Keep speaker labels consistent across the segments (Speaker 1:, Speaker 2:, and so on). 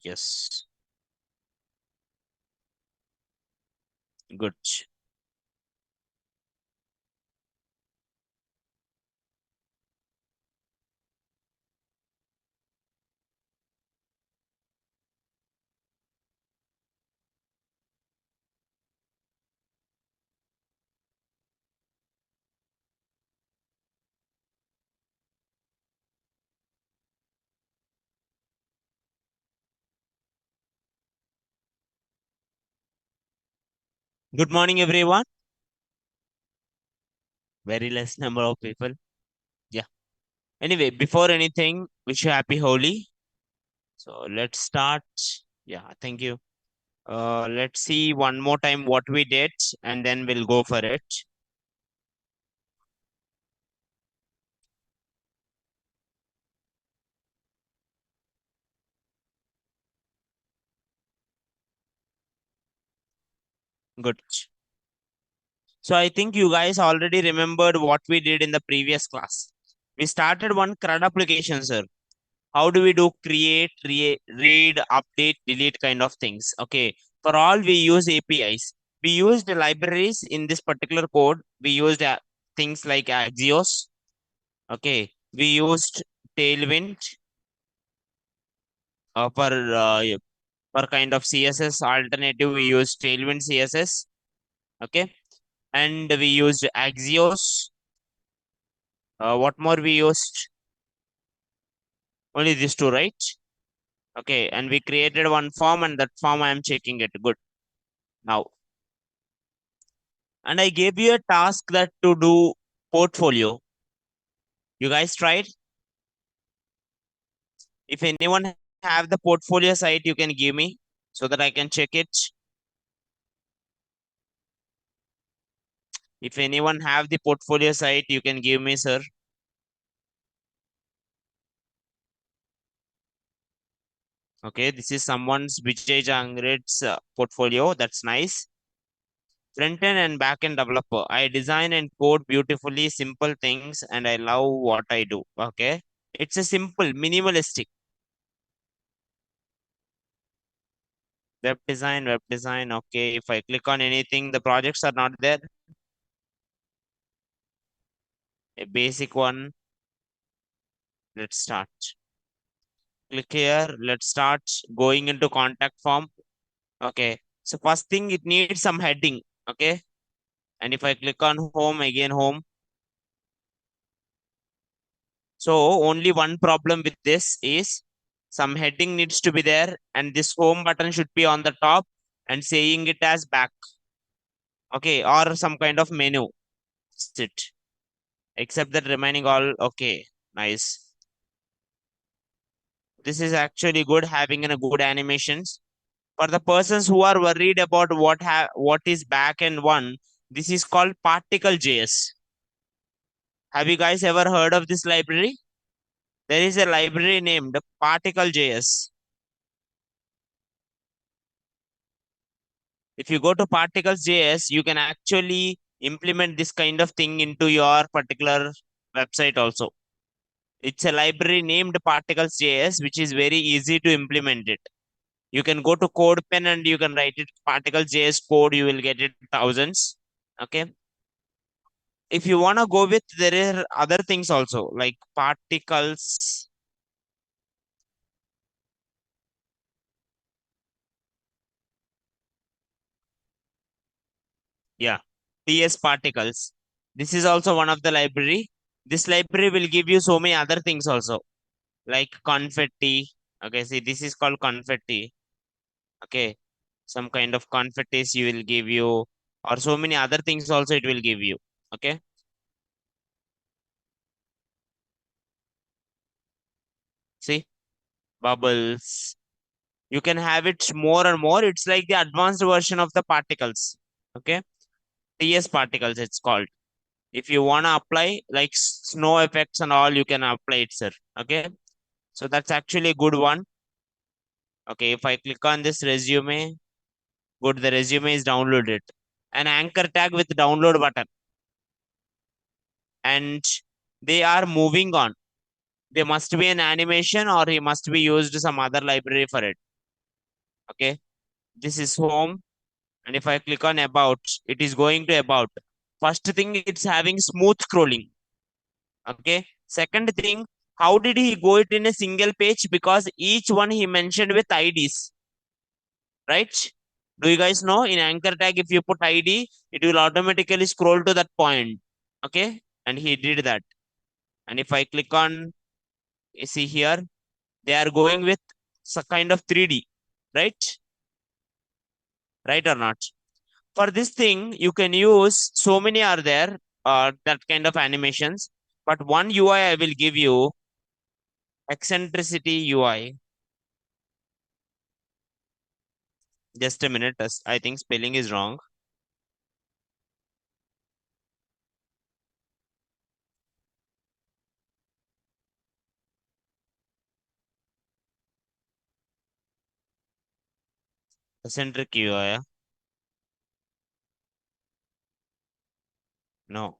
Speaker 1: Yes. Good. Good morning, everyone. Very less number of people. Yeah. Anyway, before anything, wish you happy Holi. So let's start. Yeah, thank you. Let's see one more time what we did, and then we'll go for it. Good. So I think you guys already remembered what we did in the previous class. We started one CRUD application, sir. How do we do create, read, update, delete kind of things? Okay. For all, we use APIs. We used libraries in this particular code. We used things like Axios. Okay. We used Tailwind for kind of CSS alternative. We used Tailwind CSS. Okay. And we used Axios. What more we used? Only these two, right? Okay. And we created one form, and that form I am checking it. Good. Now, and I gave you a task that to do portfolio. You guys tried? If anyone have the portfolio site, you can give me so that I can check it. If anyone have the portfolio site, you can give me, sir. Okay, this is someone's Vijay Jangred's portfolio. That's nice. Front end and back end developer. I design and code beautifully simple things, and I love what I do. Okay, it's a simple, minimalistic web design. Web design. Okay, if I click on anything, the projects are not there. A basic one. Let's start. Click here. Let's start going into contact form. Okay. So first thing, it needs some heading. Okay. And if I click on home, again home. So only one problem with this is some heading needs to be there, and this home button should be on the top and saying it as back. Okay. Or some kind of menu. Sit. Except that remaining all okay. Nice. This is actually good having a good animations. For the persons who are worried about what is backend one, this is called particle JS. Have you guys ever heard of this library? There is a library named particle JS. If you go to particles JS, you can actually implement this kind of thing into your particular website also. It's a library named particles JS, which is very easy to implement it. You can go to CodePen and you can write it particles JS code. You will get it thousands. Okay. If you want to go with, there are other things also like particles. Yeah, TS particles. This is also one of the library. This library will give you so many other things also, like confetti. Okay, see, this is called confetti. Okay, some kind of confettis you will give you, or so many other things also it will give you. Okay, see, bubbles. You can have it more and more. It's like the advanced version of the particles. Okay, TS particles it's called. If you want to apply like snow effects and all, you can apply it, sir. Okay, so that's actually a good one. Okay, if I click on this resume, good, the resume is downloaded. An anchor tag with download button, and they are moving on. There must be an animation, or he must be used some other library for it. Okay. This is home. And if I click on about, it is going to about. First thing, it's having smooth scrolling. Okay. Second thing, how did he go it in a single page? Because each one he mentioned with IDs, right? Do you guys know in anchor tag, if you put ID, it will automatically scroll to that point. Okay. And he did that. And if I click on, you see here, they are going with some kind of 3D, right? Right or not? For this thing, you can use so many are there, that kind of animations. But one UI I will give you, eccentricity UI. Just a minute. I think spelling is wrong. Eccentric UI. No.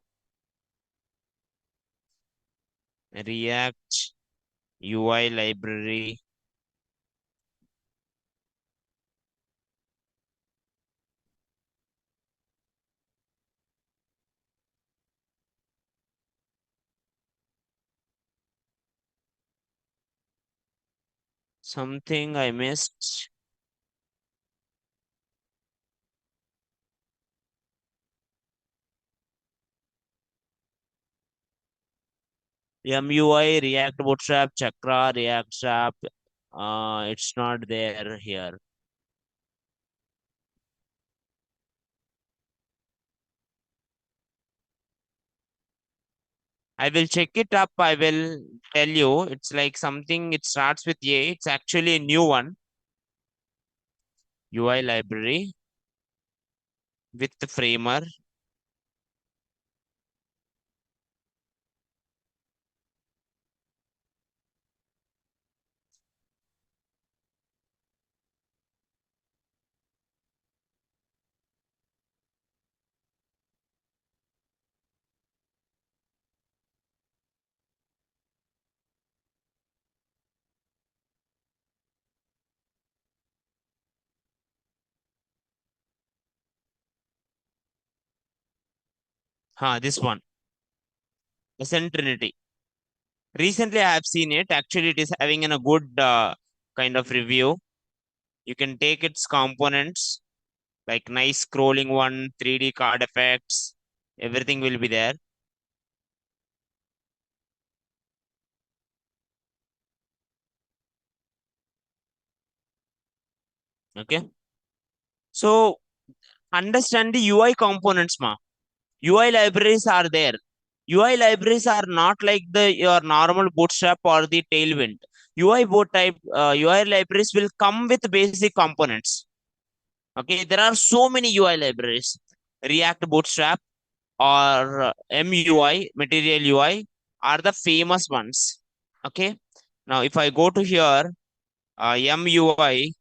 Speaker 1: React UI library. Something I missed. MUI, React Bootstrap, Chakra, React Strap. It's not there here. I will check it up. I will tell you. It's like something, it starts with A. It's actually a new one. UI library with the framer. This one. Eccentricity. Recently, I have seen it. Actually, it is having a good kind of review. You can take its components, like nice scrolling one, 3D card effects. Everything will be there. Okay. So understand the UI components, ma. UI libraries are there. UI libraries are not like the your normal Bootstrap or the Tailwind. UI libraries will come with basic components. Okay, there are so many UI libraries. React Bootstrap or MUI, Material UI are the famous ones. Okay, now if I go to here, MUI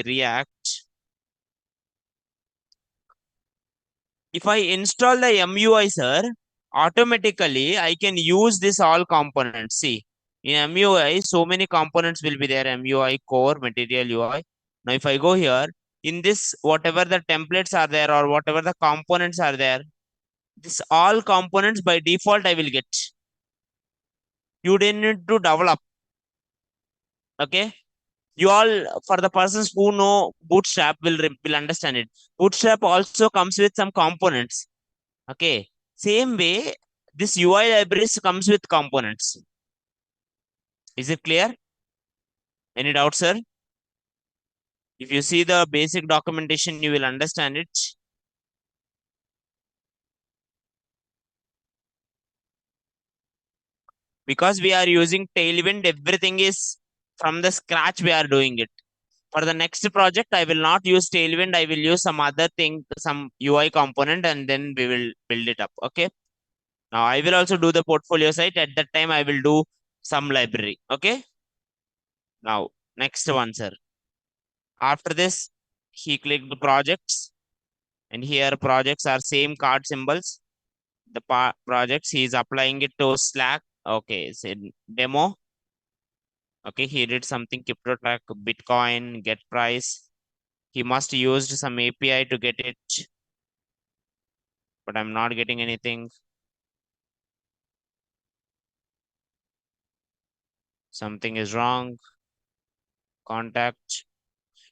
Speaker 1: React. If I install the MUI, sir, automatically I can use this all components. See, in MUI, so many components will be there. MUI core, material UI. Now, if I go here, in this, whatever the templates are there or whatever the components are there, this all components by default I will get. You didn't need to develop. Okay. You all, for the persons who know Bootstrap will understand it. Bootstrap also comes with some components. Okay. Same way, this UI libraries comes with components. Is it clear? Any doubt, sir? If you see the basic documentation, you will understand it. Because we are using Tailwind, everything is from the scratch we are doing it. For the next project, I will not use Tailwind. I will use some other thing, some UI component, and then we will build it up. Okay. Now I will also do the portfolio site. At that time, I will do some library. Okay. Now, next one, sir. After this, he clicked projects, and here projects are same card symbols. The projects he is applying it to Slack. Okay, so demo. Okay, he did something crypto track, Bitcoin, get price. He must used some API to get it, but I'm not getting anything. Something is wrong. Contact.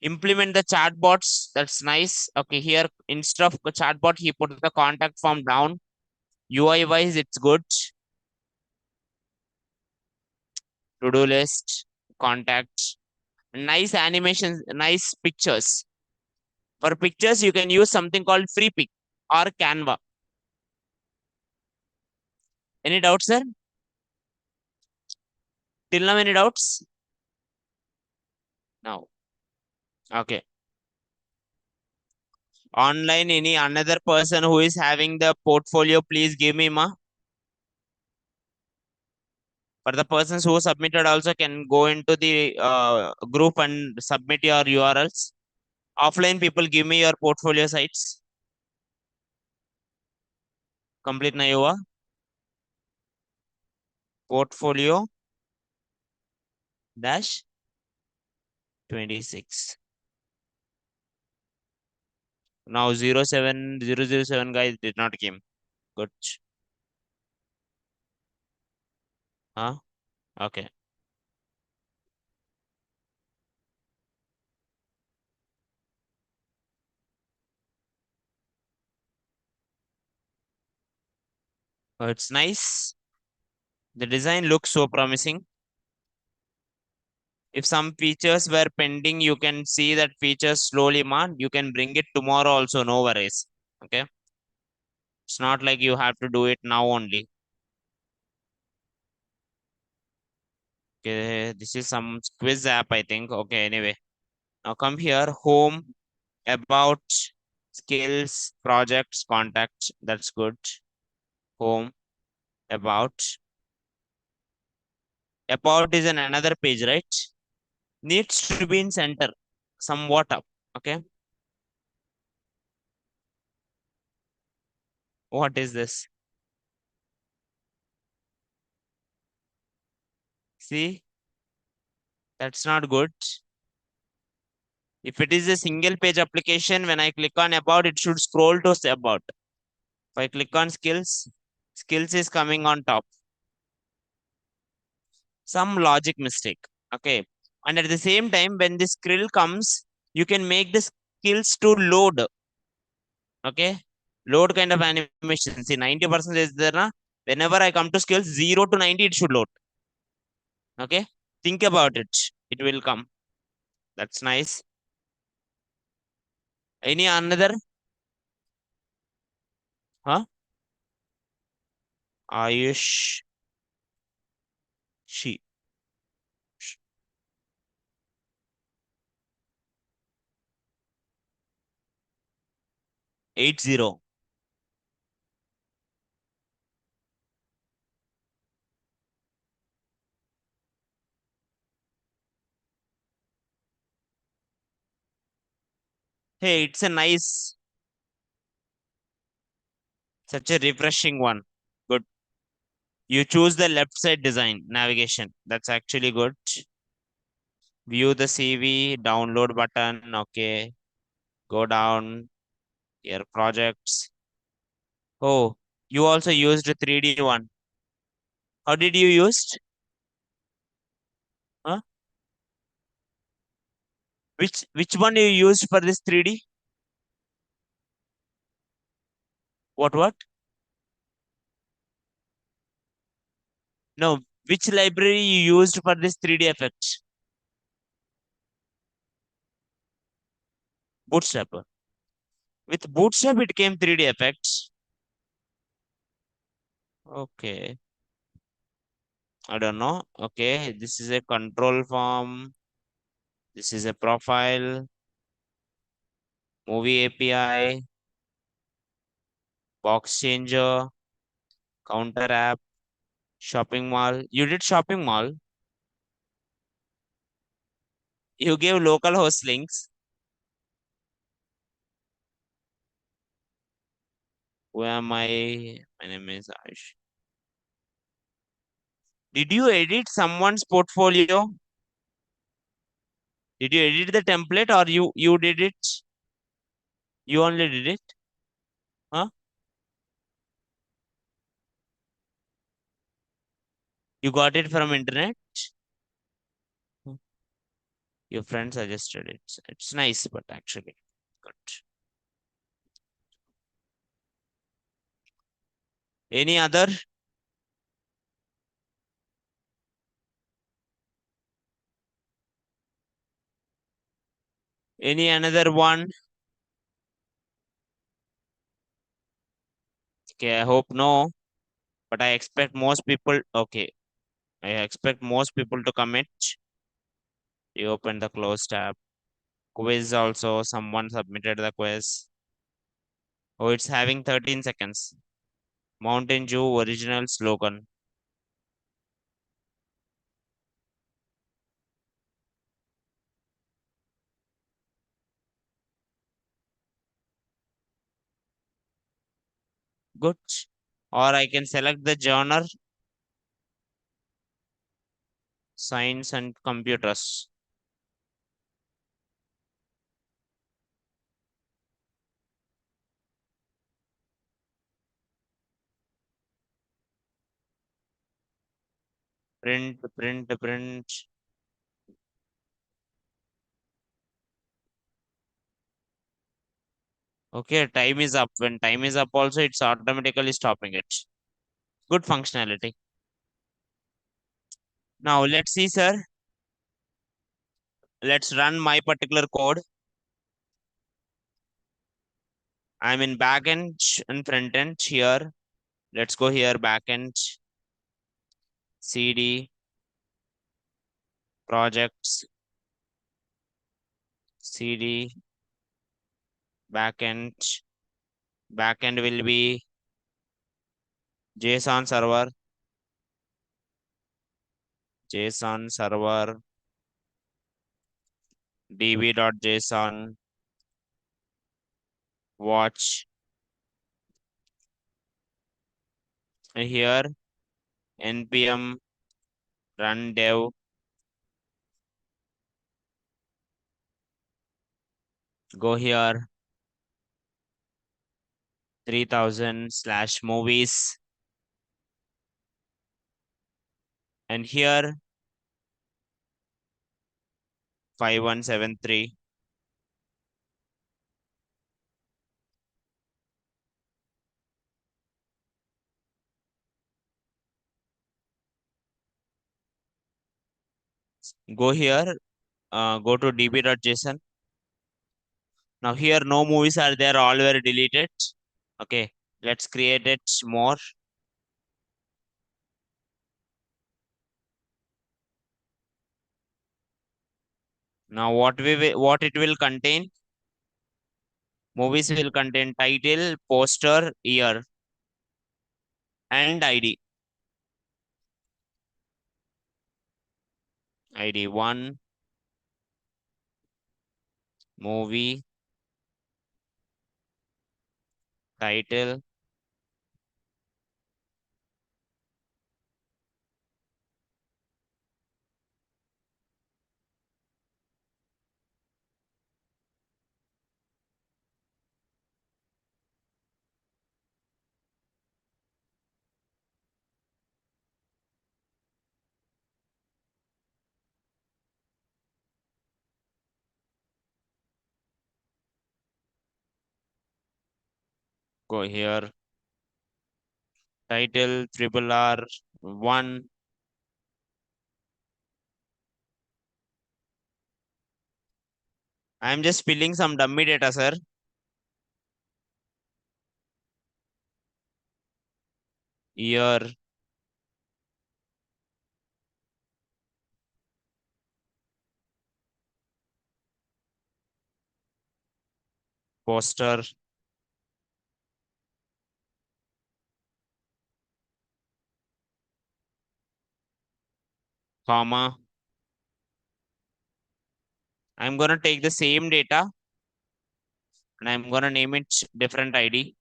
Speaker 1: Implement the chatbots. That's nice. Okay, here instead of the chatbot, he put the contact form down. UI wise, it's good. To-do list, contact, nice animations, nice pictures. For pictures, you can use something called free pick or Canva. Any doubts, sir? Till now, any doubts? No. Okay. Online, any another person who is having the portfolio, please give me, ma. For the persons who submitted, also can go into the group and submit your URLs. Offline people, give me your portfolio sites. Complete Nayova. Portfolio dash 26. Now 07007 guys did not came. Good. Huh? Okay. It's nice. The design looks so promising. If some features were pending, you can see that features slowly, man. You can bring it tomorrow also, no worries. Okay. It's not like you have to do it now only. Okay. This is some quiz app, I think. Okay. Anyway, now come here. Home, about, skills, projects, contacts. That's good. Home, about. About is an another page, right? Needs to be in center, somewhat up. Okay. What is this? See, that's not good. If it is a single page application, when I click on about, it should scroll to say about. If I click on skills, skills is coming on top. Some logic mistake. Okay. And at the same time, when this scroll comes, you can make the skills to load. Okay. Load kind of animation. See, 90% is there. Na? Whenever I come to skills, 0 to 90, it should load. Okay. Think about it. It will come. That's nice. Any another? Huh? Ayush. She. 80. Hey, it's a nice, such a refreshing one. Good. You choose the left side design navigation. That's actually good. View the CV, download button. Okay. Go down your projects. Oh, you also used a 3D one. How did you use? Huh? Which one you used for this 3D? What? No, which library you used for this 3D effect? Bootstrap. With Bootstrap, it came 3D effects. Okay. I don't know. Okay. This is a control form. This is a profile, movie API, box changer, counter app, shopping mall. You did shopping mall. You gave local host links. Who am I? My name is Aish. Did you edit someone's portfolio? Did you edit the template or you did it? You only did it? Huh? You got it from internet? Hmm. Your friend suggested it. It's nice, but actually good. Any other? Any another one? Okay, I hope no. But I expect most people. Okay, I expect most people to commit. You open the close tab. Quiz also. Someone submitted the quiz. Oh, it's having 13 seconds. Mountain Dew original slogan. Good. Or I can select the genre, science and computers. Print, print, print. Okay, time is up. When time is up, also it's automatically stopping it. Good functionality. Now let's see, sir. Let's run my particular code. I'm in backend and front end here. Let's go here, backend, cd, projects, cd, backend. Backend will be JSON server, JSON server, db.json, watch. And here, npm run dev, go here, 3000 slash movies. And here, 5173. Go here, go to db.json. Now here no movies are there, all were deleted. Okay, let's create it more. Now what it will contain? Movies will contain title, poster, year, and ID. ID one, movie, title. Go here, title, triple R, one. I'm just filling some dummy data, sir. Year, poster, comma. I'm gonna take the same data and I'm gonna name it different ID.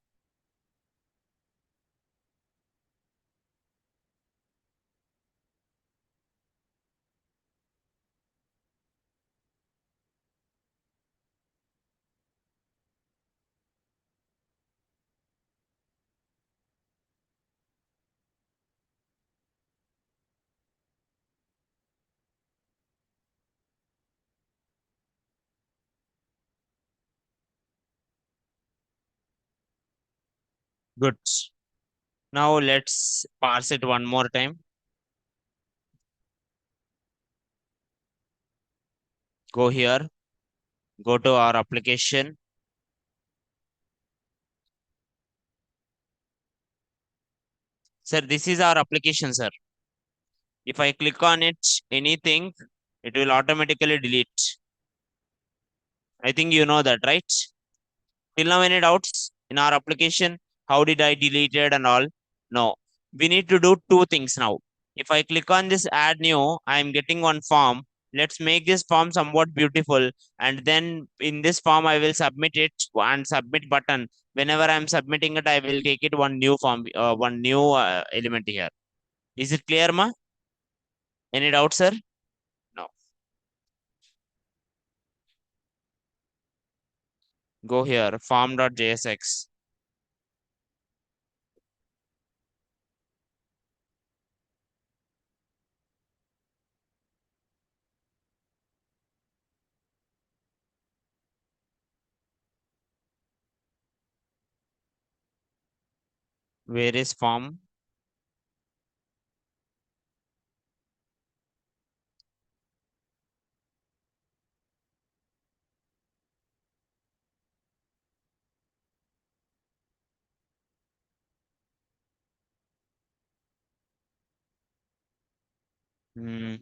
Speaker 1: Good. Now let's parse it one more time. Go here, go to our application. Sir, this is our application, sir. If I click on it, anything, it will automatically delete. I think you know that, right? Till now, any doubts in our application? How did I delete it and all? No. We need to do two things now. If I click on this add new, I am getting one form. Let's make this form somewhat beautiful. And then in this form, I will submit it and submit button. Whenever I'm submitting it, I will take it one new form, one new element here. Is it clear, ma? Any doubt, sir? No. Go here, form.jsx. Where is form? Hmm.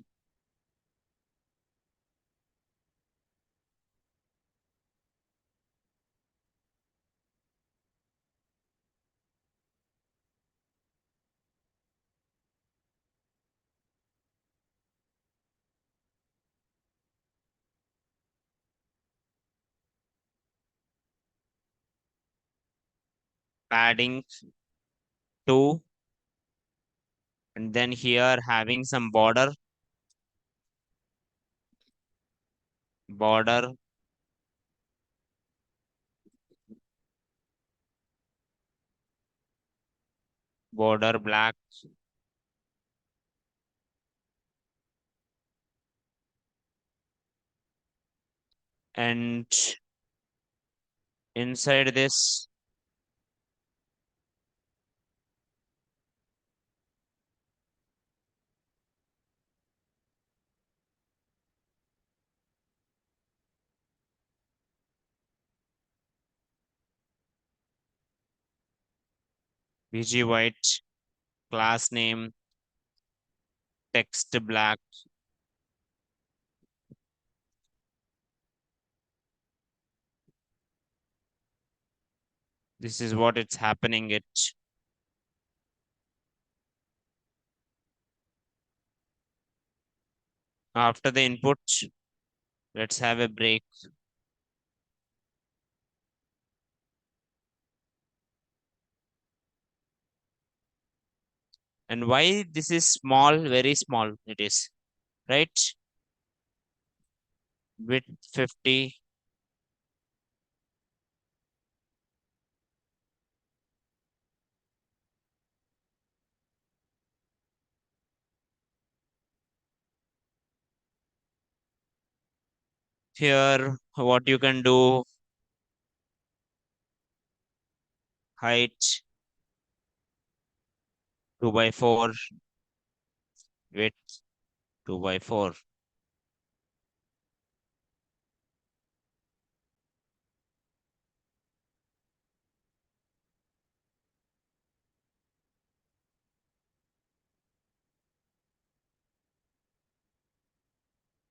Speaker 1: Padding 2. And then here having some border, border black, and inside this bg white, class name, text black. This is what it's happening. It after the input, let's have a break. And why this is small, very small it is, right? Width 50, here what you can do, height 2 by 4, width 2 by 4,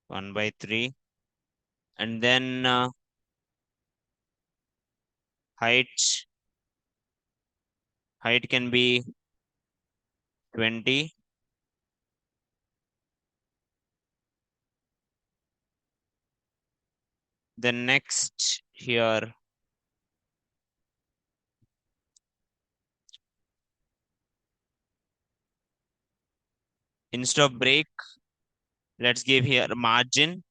Speaker 1: 1 by 3. And then height height can be 20. Then next here, instead of break, let's give here margin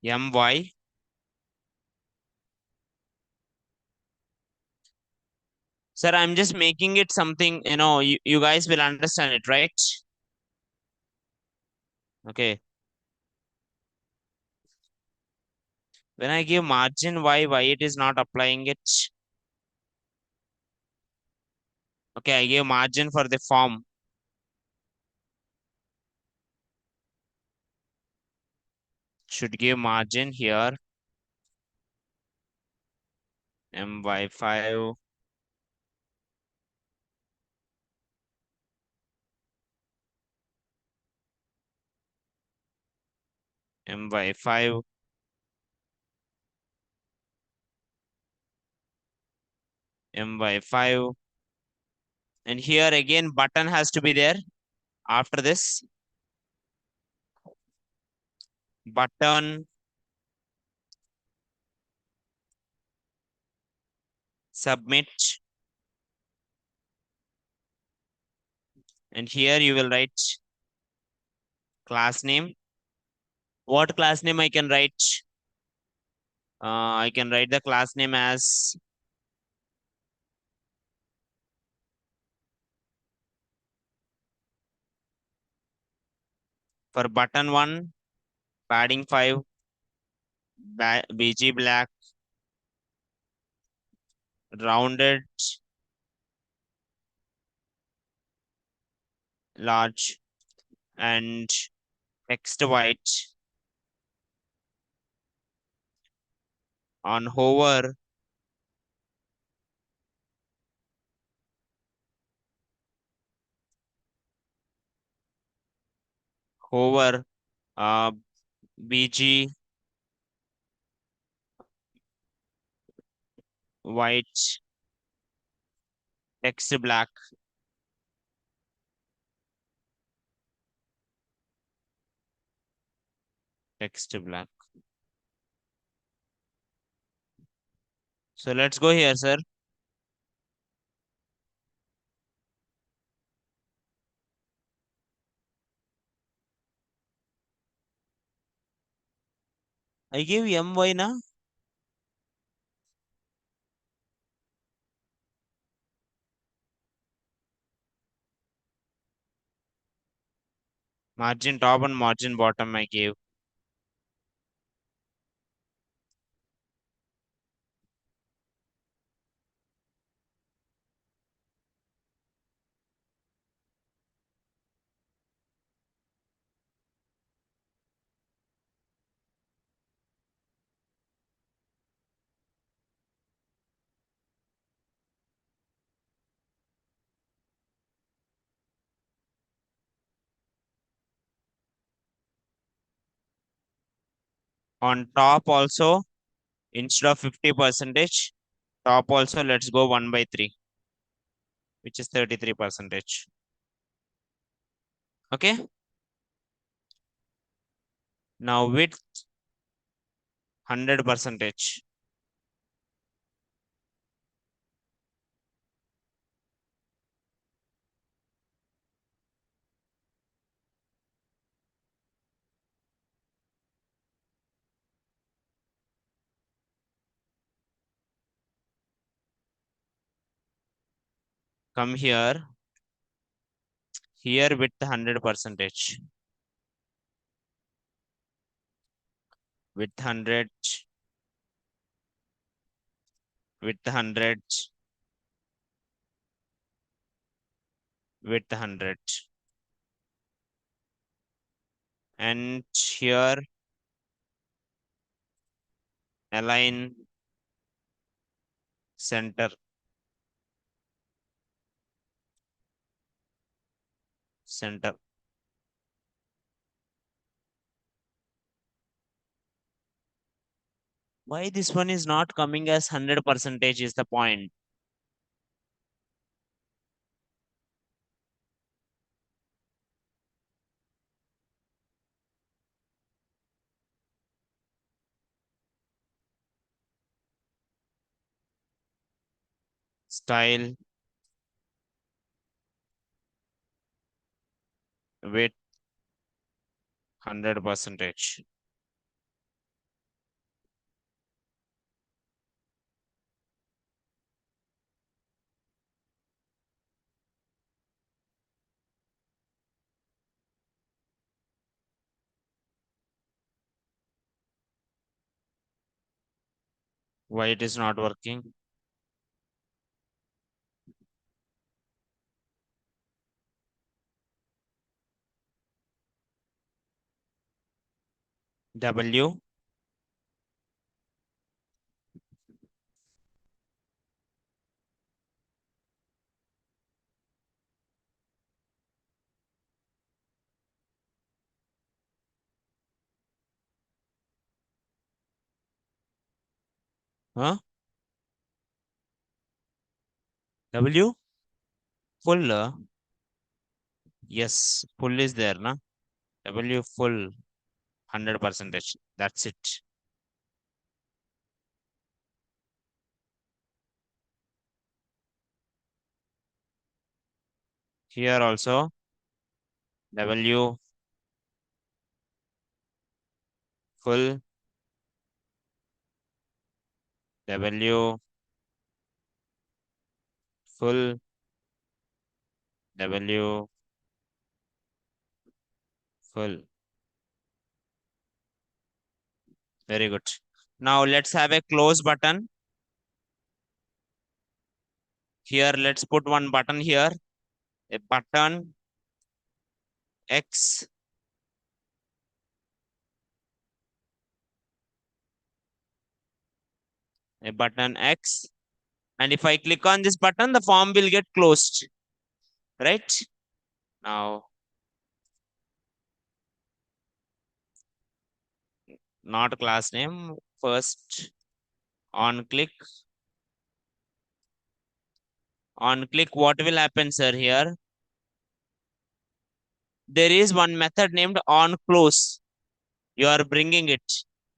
Speaker 1: my. Sir, I'm just making it something, you guys will understand it, right? Okay. When I give margin, why it is not applying it? Okay, I give margin for the form. Should give margin here. My5, My5, My5. And here again, button has to be there after this. Button, submit. And here you will write class name. What class name I can write? I can write the class name as for button 1, padding 5, BG black, rounded, large, and text white. On hover, hover, uh, BG white, text black, text black. So let's go here, sir. I give my na. Margin top and margin bottom I gave. On top also, instead of 50 percentage, top also let's go 1 by 3, which is 33 percentage. Okay. Now width 100 percentage. Come here. Here width 100 percentage. Width 100. Width 100. Width 100. And here align center. Center. Why this one is not coming as 100 percentage is the point. Style width 100 percentage. Why it is not working? W. Huh? W. Full. Yes, full is there, na? W full 100 percentage. That's it. Here also W full, W full, W full. Very good. Now let's have a close button. Here, let's put one button here. A button X, a button X. And if I click on this button, the form will get closed. Right? Now, not class name. First, on click. On click, what will happen, sir? Here, there is one method named on close. You are bringing it.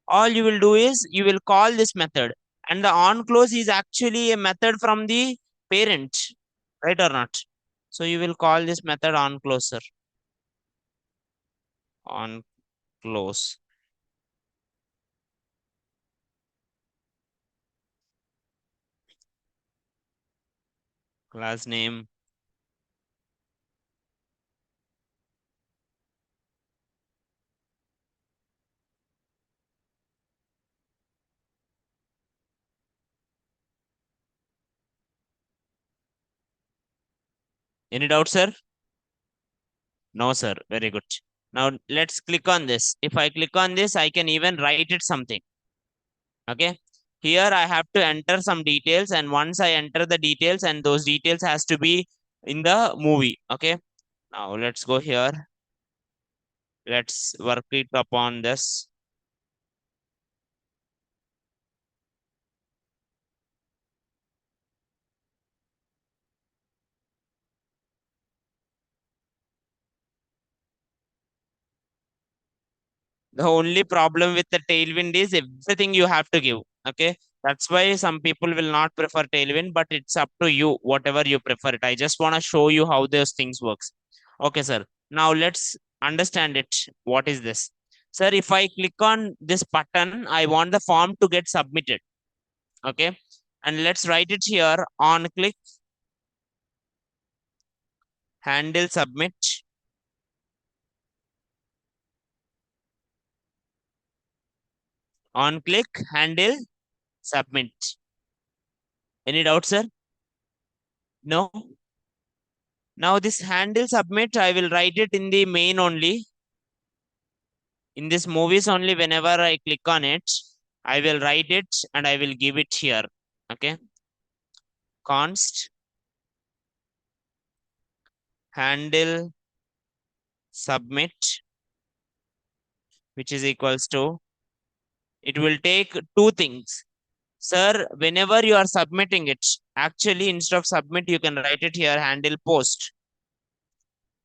Speaker 1: All you will do is you will call this method. And the on close is actually a method from the parent. Right or not? So you will call this method on closer. On close. Class name. Any doubt, sir? No, sir. Very good. Now let's click on this. If I click on this, I can even write it something. Okay. Here I have to enter some details, and once I enter the details, and those details has to be in the movie. Okay. Now let's go here. Let's work it upon this. The only problem with the tailwind is everything you have to give. Okay. That's why some people will not prefer tailwind, but it's up to you, whatever you prefer it. I just want to show you how those things works. Okay, sir. Now let's understand it. What is this? Sir, if I click on this button, I want the form to get submitted. Okay. And let's write it here on click, handle submit, on click, handle submit. Any doubts, sir? No? Now this handle submit, I will write it in the main only. In this movies only, whenever I click on it, I will write it and I will give it here. Okay. Const handle submit, which is equals to, it will take two things. Sir, whenever you are submitting it, actually instead of submit, you can write it here, handle post.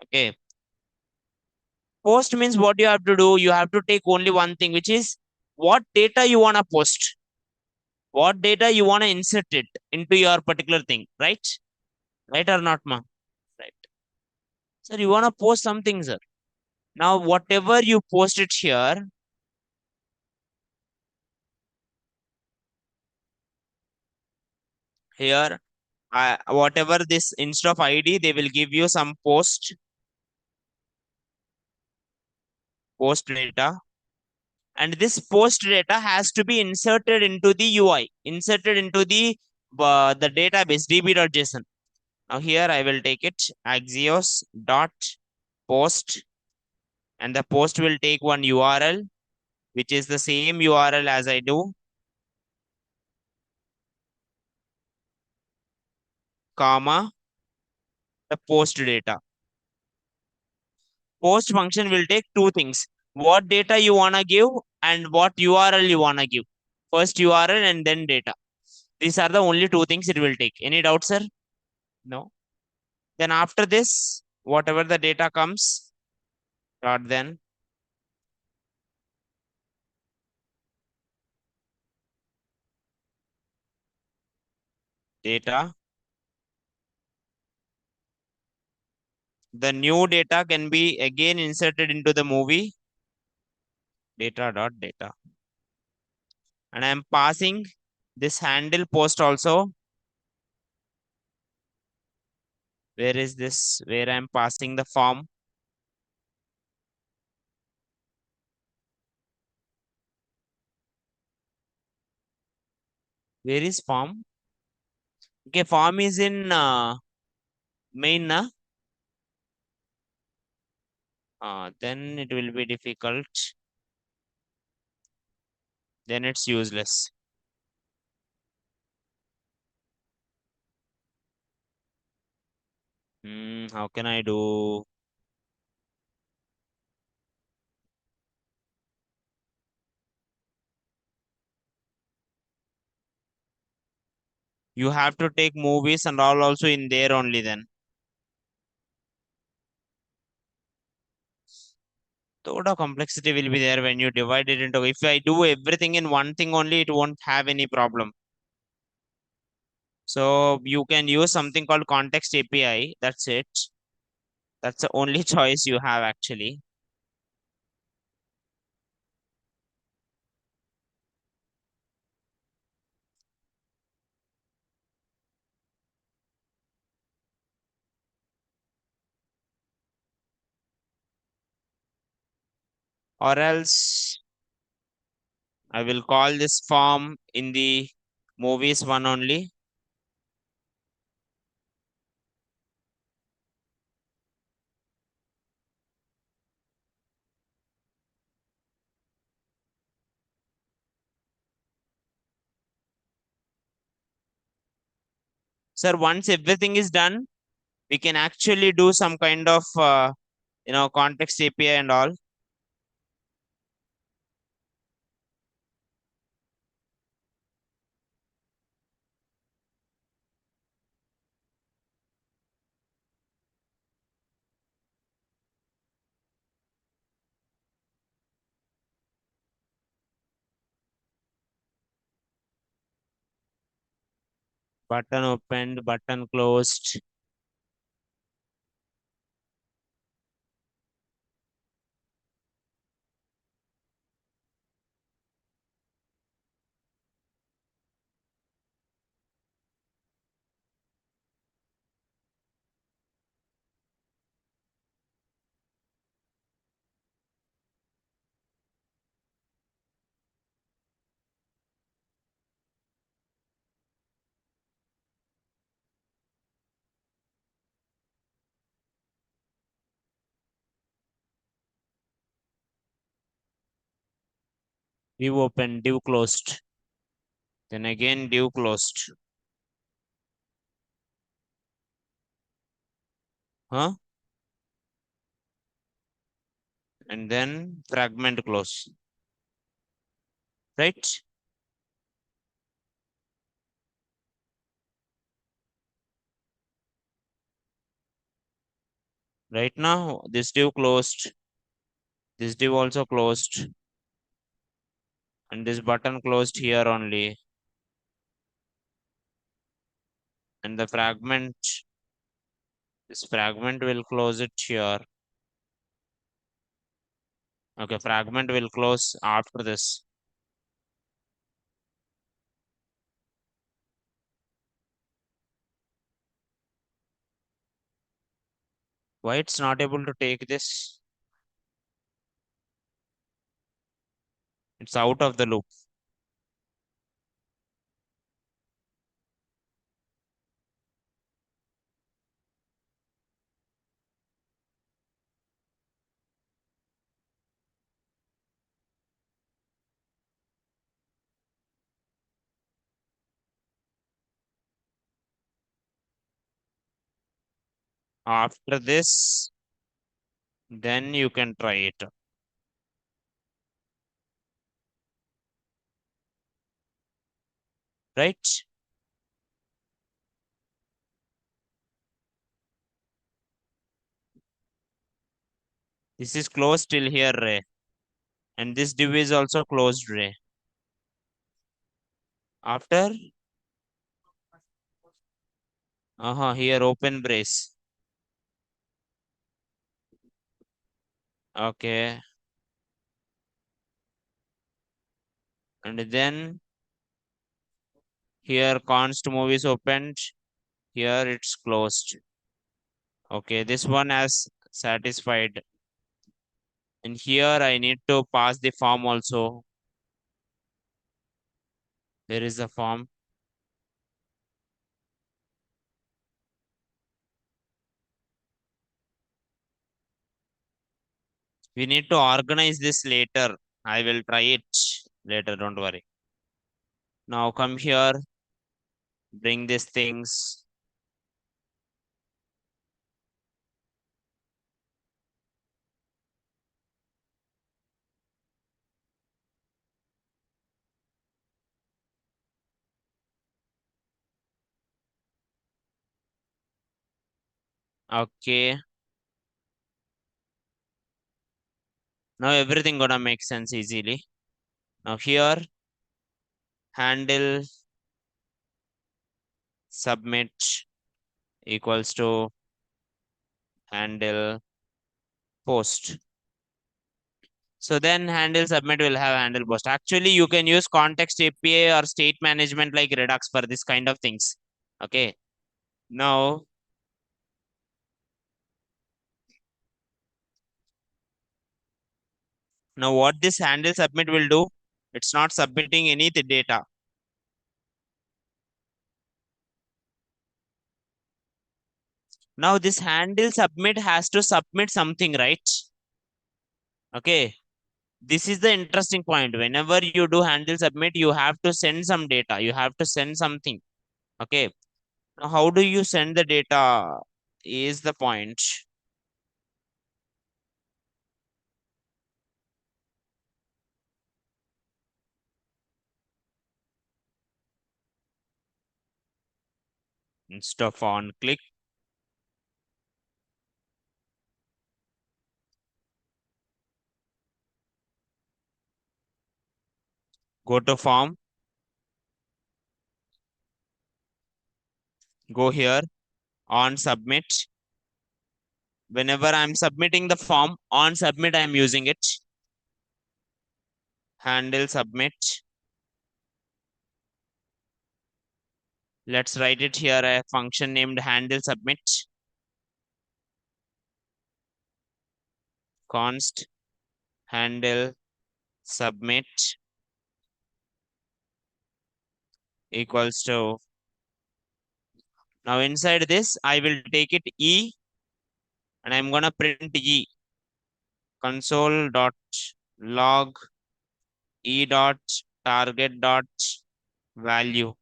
Speaker 1: Okay. Post means what you have to do, you have to take only one thing, which is what data you want to post, what data you want to insert it into your particular thing, right? Right or not, ma? Right. Sir, you want to post something, sir. Now, whatever you post it here, whatever this instead of ID, they will give you some post data. and this post data has to be inserted into the UI, inserted into the database db.json. Now here I will take it axios dot post, and the post will take one URL, which is the same URL as I do, comma, the post data. Post function will take two things: what data you wanna give and what URL you wanna give. First URL and then data. These are the only two things it will take. Any doubt, sir? No. Then after this, whatever the data comes, dot then data. The new data can be again inserted into the movie data dot data. And I am passing this handle post also. Where is this? Where I am passing the form. Where is form? Okay, form is in main. Then it will be difficult. Then it's useless. How can I do? You have to take movies and all also in there only then. Total complexity will be there when you divide it into. If I do everything in one thing only, it won't have any problem. So you can use something called context API. That's it. That's the only choice you have actually. Or else I will call this form in the movies one only. Sir, once everything is done, we can actually do some kind of context API and all. Button opened, button closed. Div open, div closed. Then again div closed. Huh? And then fragment close. Right? Right now, this div closed. This div also closed. And this button closed here only. And the fragment, this fragment will close it here. Okay, fragment will close after this. Why it's not able to take this? It's out of the loop. After this, then you can try it, right? This is closed till here, Ray. And this div is also closed, Ray. After, here open brace. Okay. And then here const move is opened. Here it's closed. Okay, this one has satisfied. And here I need to pass the form also. There is a form. We need to organize this later. I will try it later, don't worry. Now come here, bring these things. Okay. Now everything gonna make sense easily. Now here, handle submit equals to handle post. So then handle submit will have handle post. Actually, you can use context API or state management like Redux for this kind of things. Okay. Now, now what this handle submit will do? It's not submitting any data. Now this handle submit has to submit something, right? Okay. This is the interesting point. Whenever you do handle submit, you have to send some data. You have to send something. Okay. Now, how do you send the data is the point. Instead of on click, go to form, go here on submit. Whenever I'm submitting the form on submit, I'm using it. Handle submit. Let's write it here a function named handle submit. Const handle submit equals to, now inside this I will take it E and I'm gonna print E console dot log E dot target dot value.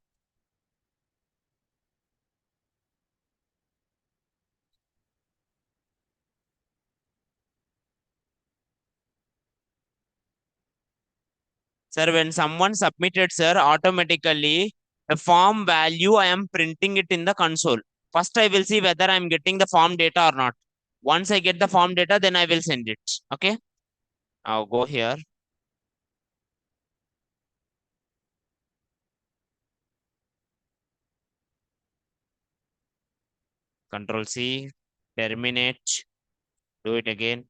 Speaker 1: Sir, when someone submitted, sir, automatically the form value I am printing it in the console. First I will see whether I'm getting the form data or not. Once I get the form data, then I will send it. Okay, I'll go here. Control C, terminate, do it again.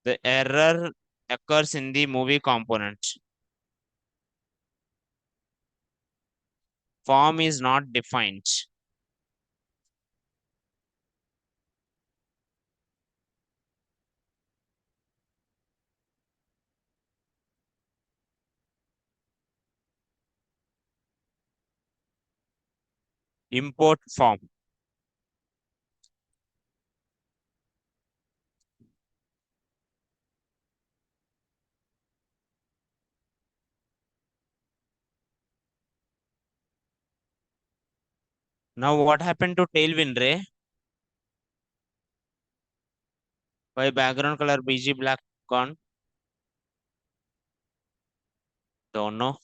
Speaker 1: The error occurs in the movie component. Form is not defined. Import form. Now what happened to Tailwind Ray? Why background color BG black gone? Don't know.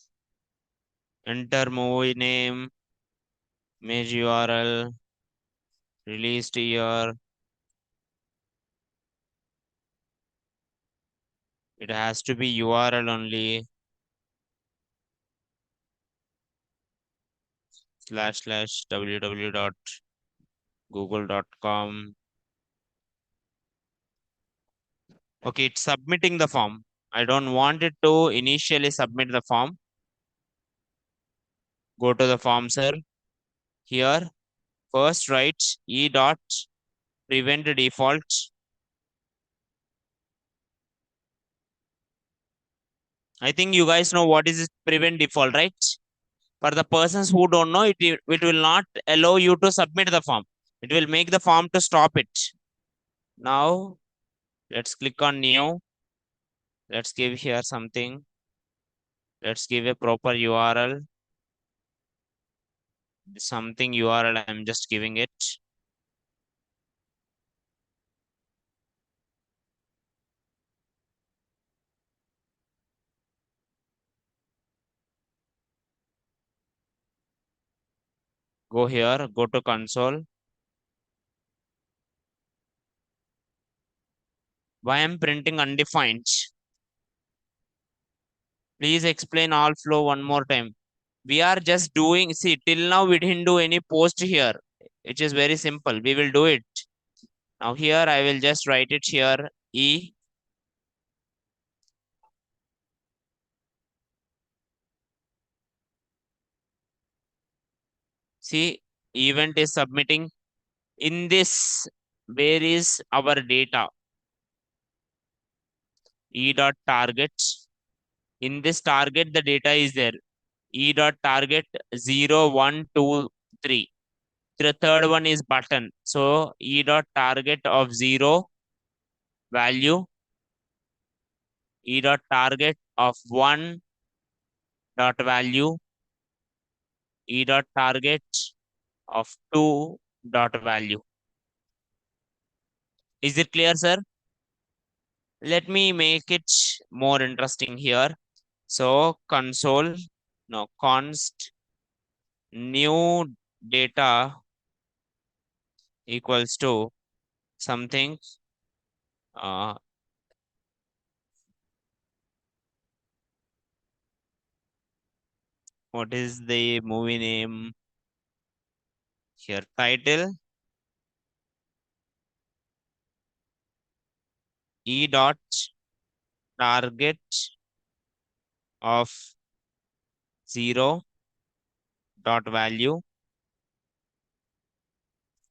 Speaker 1: Enter movie name, image URL, released year. It has to be URL only. / www.google.com. Okay, it's submitting the form. I don't want it to initially submit the form. Go to the form, sir. Here, first write e dot prevent default. I think you guys know what is prevent default, right? For the persons who don't know, it will not allow you to submit the form. It will make the form to stop it. Now, let's click on new. Let's give here something. Let's give a proper URL. Something URL, I'm just giving it. Go here, go to console. Why I'm printing undefined? Please explain all flow one more time. We are just doing, see, till now we didn't do any post here. It is very simple. We will do it. Now here I will just write it here. E. See, event is submitting. In this, where is our data? E dot target. In this target, the data is there. E dot target 0, 1, 2, 3. The third one is button. So E dot target of 0 value. E dot target of 1 dot value. E dot target of 2 dot value. Is it clear, sir? Let me make it more interesting here. So console, no, const new data equals to something. Uh, what is the movie name here? Title E dot target of 0 dot value,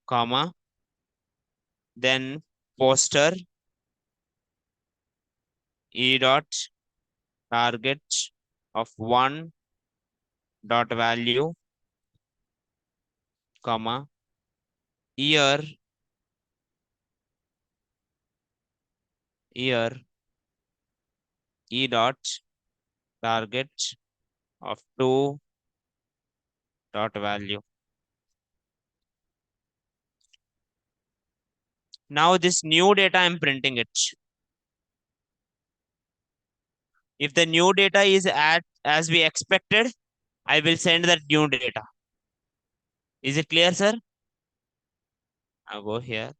Speaker 1: comma, then poster E dot target of 1 dot value, comma, year, year, E dot target of 2 dot value. Now this new data I'm printing it. If the new data is at as we expected, I will send that new data. Is it clear, sir? I'll go here.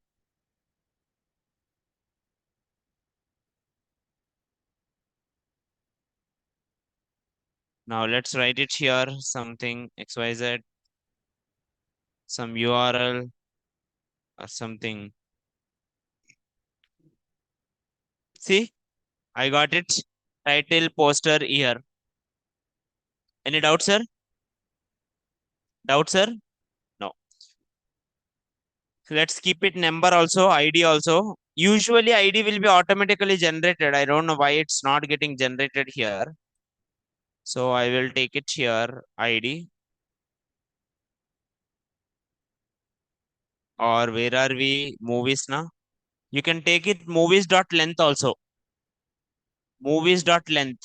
Speaker 1: Now let's write it here. Something XYZ, some URL or something. See, I got it. Title, poster, year. Any doubt, sir? Doubt, sir? No. Let's keep it number also, ID also. Usually ID will be automatically generated. I don't know why it's not getting generated here. So I will take it here, ID. Or where are we? Movies now. You can take it movies dot length also. Movies dot length.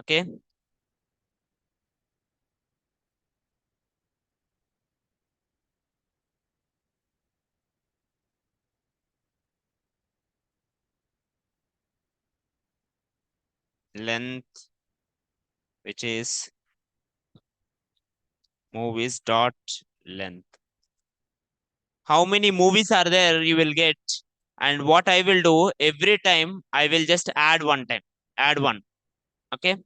Speaker 1: Okay. Length, which is movies dot length. How many movies are there you will get? And what I will do every time, I will just add one time. Add one. Okay.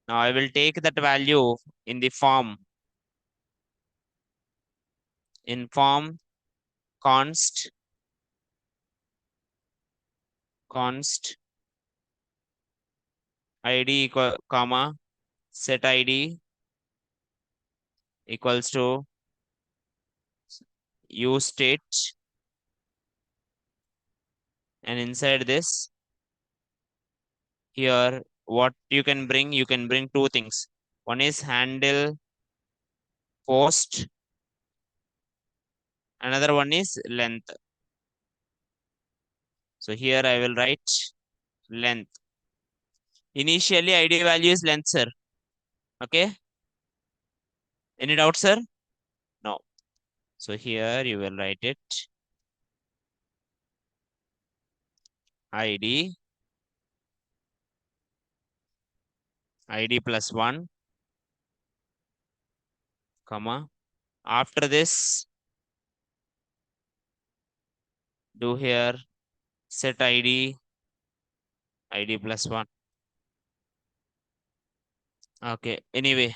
Speaker 1: Now I will take that value in the form. In form const id equal comma set id equals to use state, and inside this here what you can bring two things. One is handle post, another one is length. So here I will write length. Initially id value is length, sir. Okay. Any doubt, sir? No. So here you will write it id id plus 1 comma. After this, do here set id plus 1. Okay. Anyway,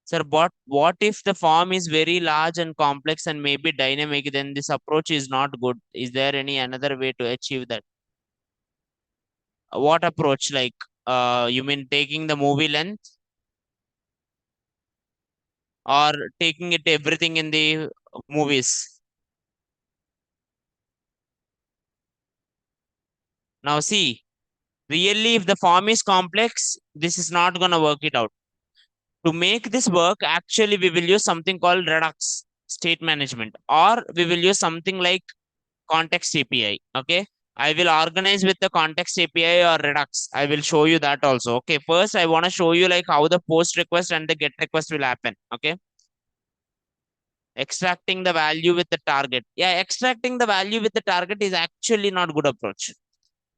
Speaker 1: sir, what if the form is very large and complex and maybe dynamic? Then this approach is not good. Is there any another way to achieve that? What approach? Like, you mean taking the movie length or taking it everything in the movies? Now see, really, if the form is complex, this is not gonna work it out. To make this work, actually, we will use something called Redux state management, or we will use something like context API. Okay. I will organize with the context API or Redux. I will show you that also. Okay. First, I want to show you like how the post request and the get request will happen. Okay. Extracting the value with the target. Yeah. Extracting the value with the target is actually not good approach.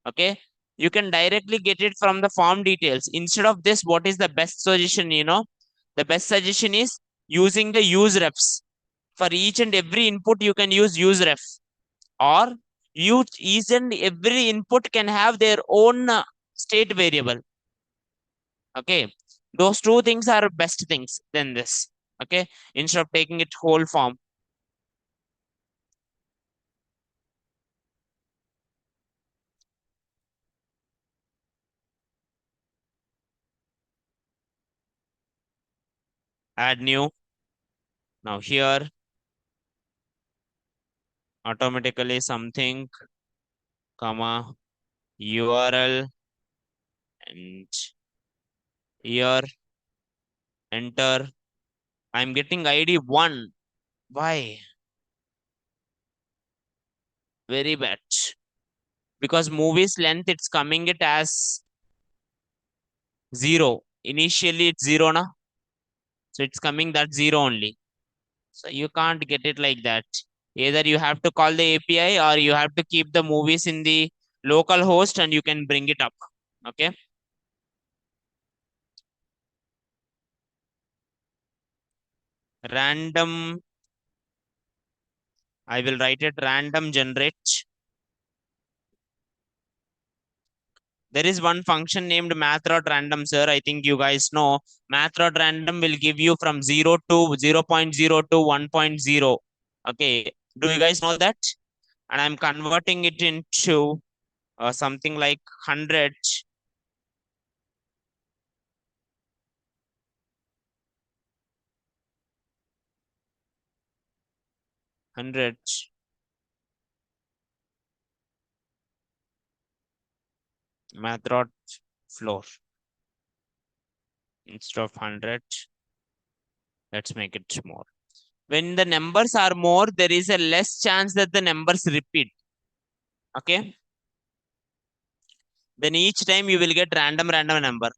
Speaker 1: Okay. You can directly get it from the form details. Instead of this, what is the best suggestion? The best suggestion is using the use refs. For each and every input, you can use ref, or each and every input can have their own state variable. Okay. Those two things are best things than this. Okay. Instead of taking it whole form. Add new. Now here, automatically something, comma, URL, and here, enter. I'm getting ID 1. Why? Very bad. Because movies length, it's coming it as 0. Initially, it's 0, na? So it's coming that 0 only. So you can't get it like that. Either you have to call the API or you have to keep the movies in the local host and you can bring it up. Okay. Random, I will write it random generate. There is one function named math.random, sir. I think you guys know. Math.random will give you from 0 to 0.0 to 1.0. Okay. Do you guys know that? And I'm converting it into something like 100, 100 method floor instead of 100. Let's make it more. When the numbers are more, there is a less chance that the numbers repeat. Okay. Then each time you will get random number.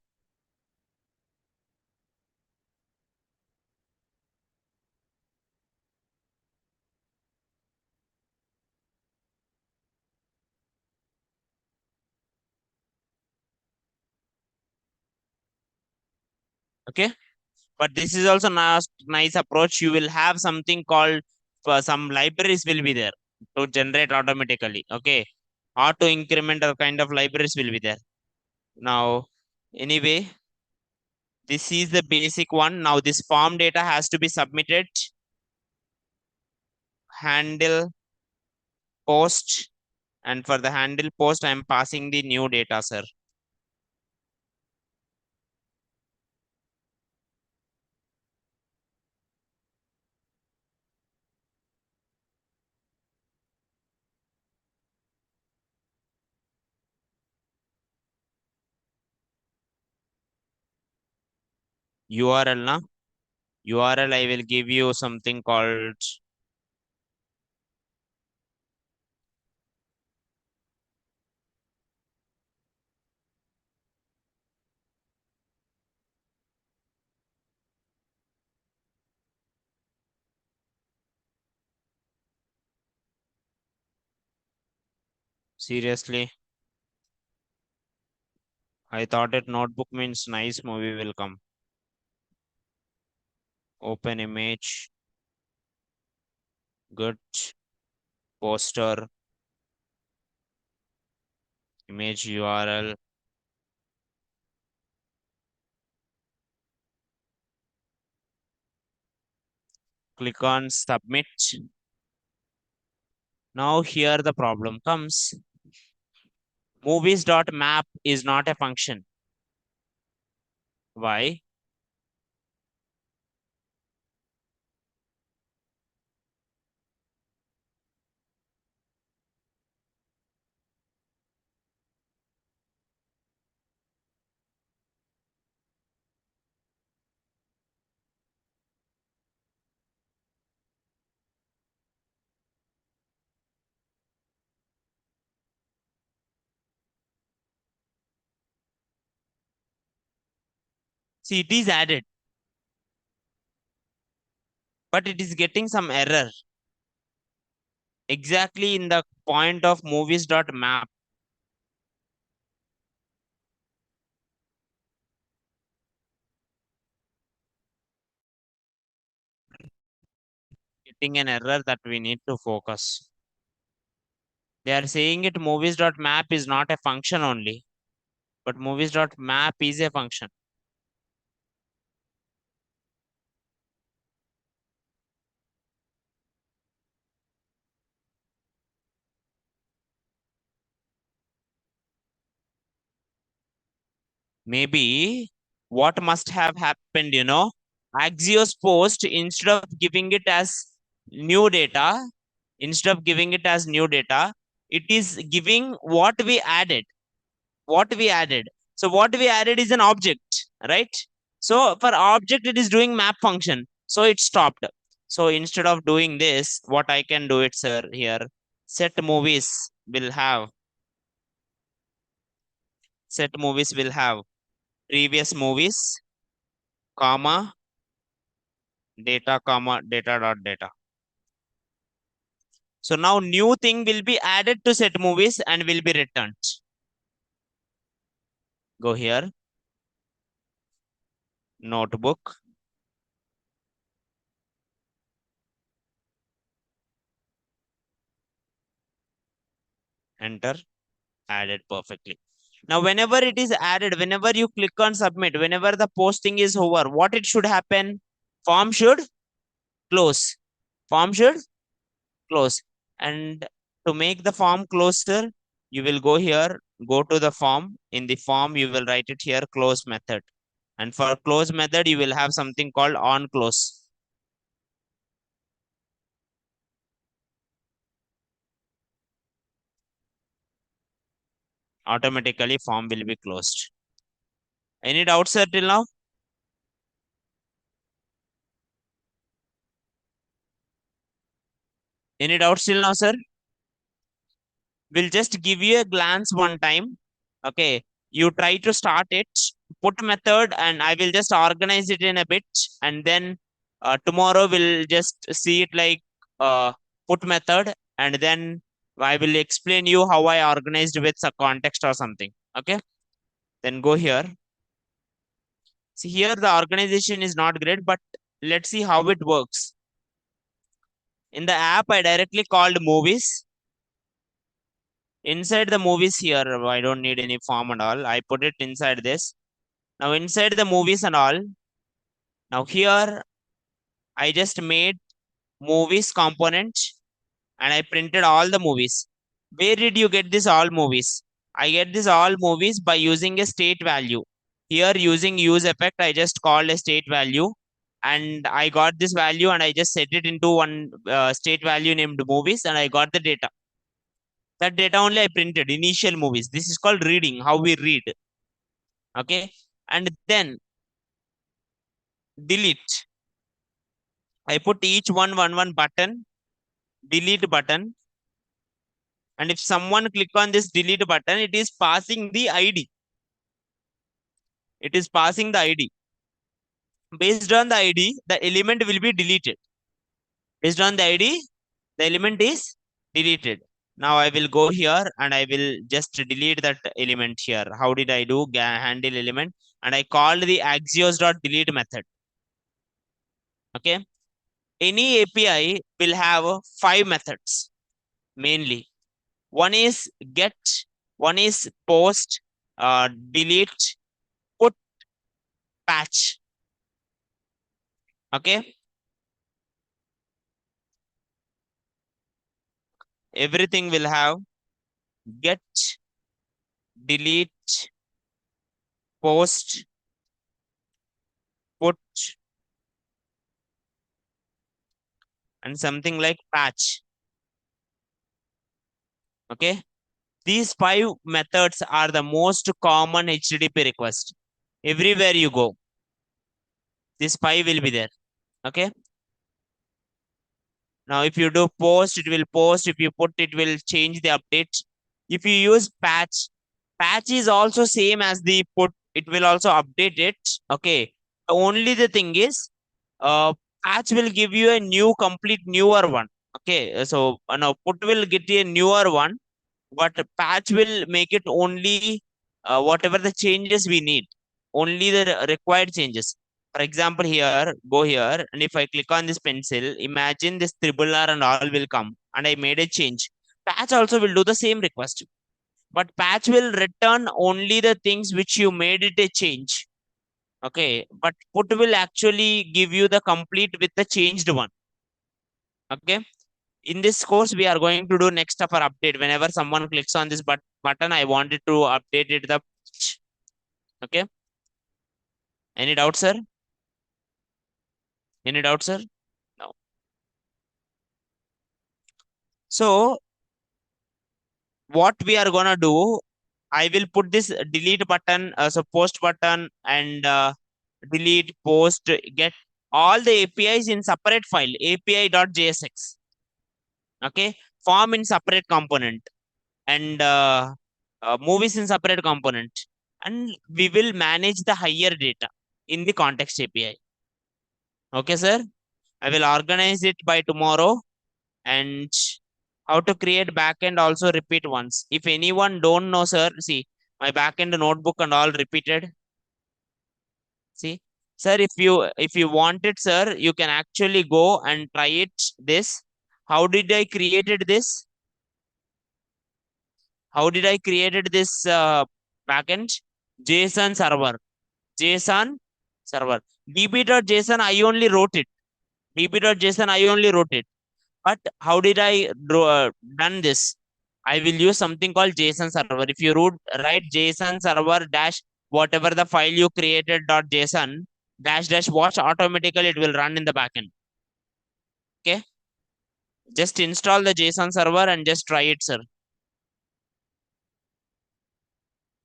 Speaker 1: Okay. But this is also nice approach. You will have something called some libraries will be there to generate automatically. Okay. Auto incremental kind of libraries will be there. Now, anyway, this is the basic one. Now this form data has to be submitted. Handle post, and for the handle post, I am passing the new data, sir. URL na URL I will give you something called seriously. I thought it notebook means nice movie will come. Open image, good poster, image URL. Click on submit. Now here the problem comes. Movies.map is not a function. Why? See, it is added, but it is getting some error exactly in the point of movies.map. Getting an error that we need to focus. They are saying it movies.map is not a function only, but movies.map is a function. Maybe what must have happened, Axios post, instead of giving it as new data, it is giving what we added. What we added. So what we added is an object, right? So for object, it is doing map function. So it stopped. So instead of doing this, what I can do it, sir, here, set movies will have, set movies will have previous movies, comma, data, comma, data dot data. So now new thing will be added to set movies and will be returned. Go here, notebook, enter, added perfectly. Now, whenever it is added, whenever you click on submit, whenever the posting is over, what it should happen? Form should close. Form should close. And to make the form closer, You will go here, go to the form. In the form, you will write it here, close method. And for close method, you will have something called on close. Automatically, form will be closed. Any doubts, sir, till now? Any doubts till now, sir? We'll just give you a glance one time. Okay. You try to start it, put method, and I will just organize it in a bit. And then tomorrow we'll just see it like put method. And then I will explain you how I organized with a context or something. Okay. Then go here. See here, the organization is not great, but let's see how it works. In the app, I directly called movies. Inside the movies here, I don't need any form and all. I put it inside this. Now inside the movies and all, now here I just made movies component and I printed all the movies. Where did you get this all movies? I get this all movies by using a state value. Here using use effect, I just called a state value and I got this value and I just set it into one state value named movies and I got the data. That data only I printed initial movies. This is called reading, how we read. Okay. And then delete. I put each one button, delete button. And if someone click on this delete button, it is passing the ID. It is passing the ID. Based on the ID, the element will be deleted. Based on the ID, the element is deleted. Now I will go here and I will just delete that element here. How did I do? Handle element. And I called the axios.delete method. Okay. Any API will have five methods mainly. One is get, one is post, delete, put, patch. Okay. Everything will have get, delete, post, put, and something like patch. Okay. These five methods are the most common HTTP request. Everywhere you go, these five will be there. Okay. Now, if you do post, it will post. If you put, it will change the update. If you use patch, patch is also same as the put. It will also update it. Okay. Only the thing is, uh, patch will give you a new, complete newer one. Okay. So now put will get you a newer one, but patch will make it only whatever the changes we need, only the required changes. For example, here, go here, and if I click on this pencil, imagine this triple R and all will come, and I made a change. Patch also will do the same request, but patch will return only the things which you made it a change. Okay, but put will actually give you the complete with the changed one. Okay, in this course we are going to do next upper update. Whenever someone clicks on this button, I wanted to update it the. Okay, any doubt, sir? Any doubt, sir? No. So what we are gonna do, I will put this delete button, so post button, and delete, post, get all the APIs in separate file, api.jsx. Okay, form in separate component, and movies in separate component, and we will manage the higher data in the context API. Okay, sir. I will organize it by tomorrow, and how to create backend also repeat once. If anyone don't know, sir, see my backend notebook and all repeated. See, sir, if you want it, sir, you can actually go and try it. This, how did I created this? How did I created this backend? JSON server. JSON server. db.json, I only wrote it. db.json, I only wrote it. But how did I done this? I will use something called JSON server. If you write JSON server dash whatever the file you created dot JSON dash dash watch, automatically it will run in the backend. Okay. Just install the JSON server and just try it, sir.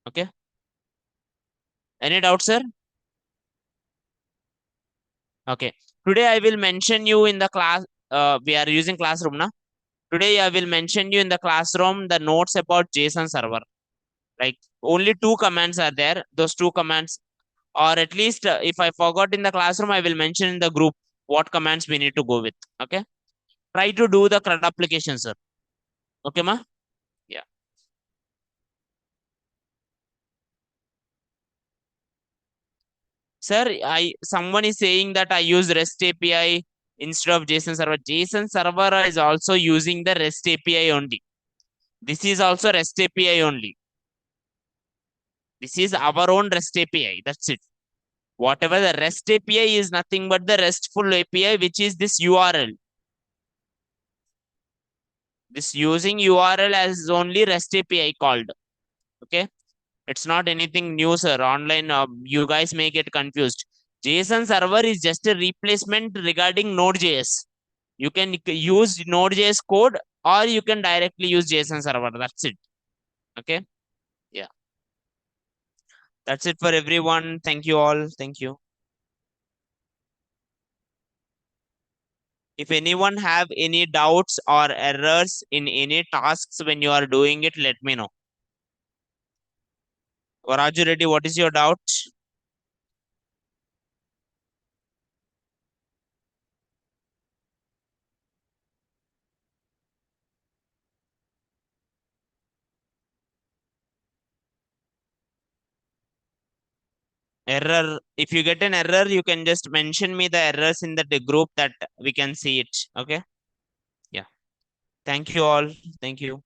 Speaker 1: Okay. Any doubt, sir? Okay. Today I will mention you in the class. We are using classroom now. Today I will mention you in the classroom the notes about JSON server. Like only two commands are there. Those two commands, or at least if I forgot in the classroom, I will mention in the group what commands we need to go with. Okay. Try to do the CRUD application, sir. Okay, ma? Yeah. Sir, I someone is saying that I use REST API instead of JSON server. JSON server is also using the REST API only. This is also REST API only. This is our own REST API. That's it. Whatever the REST API is nothing but the RESTful API, which is this URL. This using URL as only REST API called. Okay. It's not anything new, sir. Online, you guys may get confused. JSON server is just a replacement regarding Node.js. You can use Node.js code or you can directly use JSON server. That's it. Okay. Yeah. That's it for everyone. Thank you all. Thank you. If anyone have any doubts or errors in any tasks when you are doing it, let me know. Raju Reddy, what is your doubt? Error. If you get an error, you can just mention me the errors in the group that we can see it. Okay. Yeah. Thank you all. Thank you.